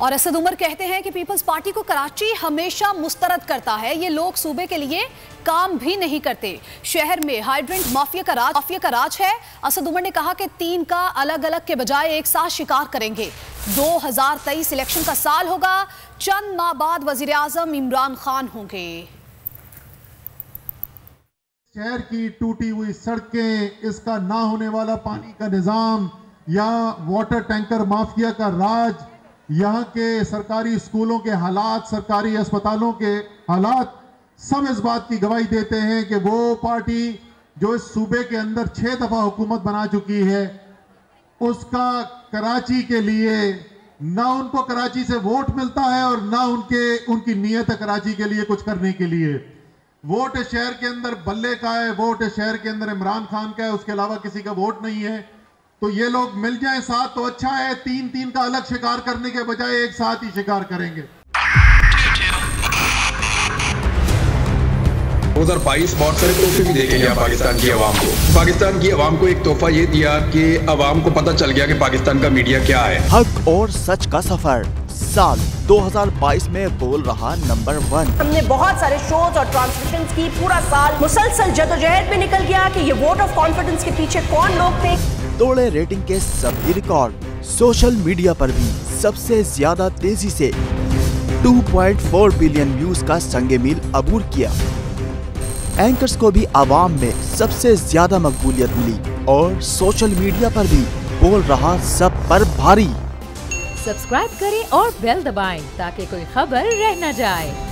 और असद उमर कहते हैं कि पीपल्स पार्टी को कराची हमेशा मुस्तरद करता है, ये लोग सूबे के लिए काम भी नहीं करते। शहर में हाइड्रेंट माफिया का राज है। असद उमर ने कहा कि 3 का अलग अलग के बजाय एक साथ शिकार करेंगे। 2023 इलेक्शन का साल होगा, चंद माह बाद वजीर आजम इमरान खान होंगे। शहर की टूटी हुई सड़कें, इसका ना होने वाला पानी का निजाम, या वाटर टैंकर माफिया का राज, यहाँ के सरकारी स्कूलों के हालात, सरकारी अस्पतालों के हालात, सब इस बात की गवाही देते हैं कि वो पार्टी जो इस सूबे के अंदर 6 दफा हुकूमत बना चुकी है, उसका कराची के लिए ना उनको कराची से वोट मिलता है और ना उनकी नीयत है कराची के लिए कुछ करने के लिए। वोट शहर के अंदर बल्ले का है, वोट शहर के अंदर इमरान खान का है, उसके अलावा किसी का वोट नहीं है। तो ये लोग मिल जाएं साथ तो अच्छा है, 3-3 का अलग शिकार करने के बजाय एक साथ ही शिकार करेंगे। 2022 बहुत सारे तोहफे भी देके गया पाकिस्तान की आवाम को। पाकिस्तान की आवाम को एक तोहफा ये दिया कि आवाम को पता चल गया कि पाकिस्तान का मीडिया क्या है। हक और सच का सफर साल 2022 में बोल रहा नंबर 1। हमने बहुत सारे शोज और ट्रांसमिशंस की, पूरा साल मुसलसल जदोजहद में निकल गया कि ये वोट ऑफ कॉन्फिडेंस के पीछे कौन लोग थे। तोड़े रेटिंग के सभी रिकॉर्ड। सोशल मीडिया पर भी सबसे ज्यादा तेजी से 2.4 बिलियन व्यूज का संगे मील अबूर किया। एंकर्स को भी आवाम में सबसे ज्यादा मकबूलियत मिली और सोशल मीडिया पर भी बोल रहा सब पर भारी। सब्सक्राइब करें और बेल दबाएं ताकि कोई खबर रह न जाए।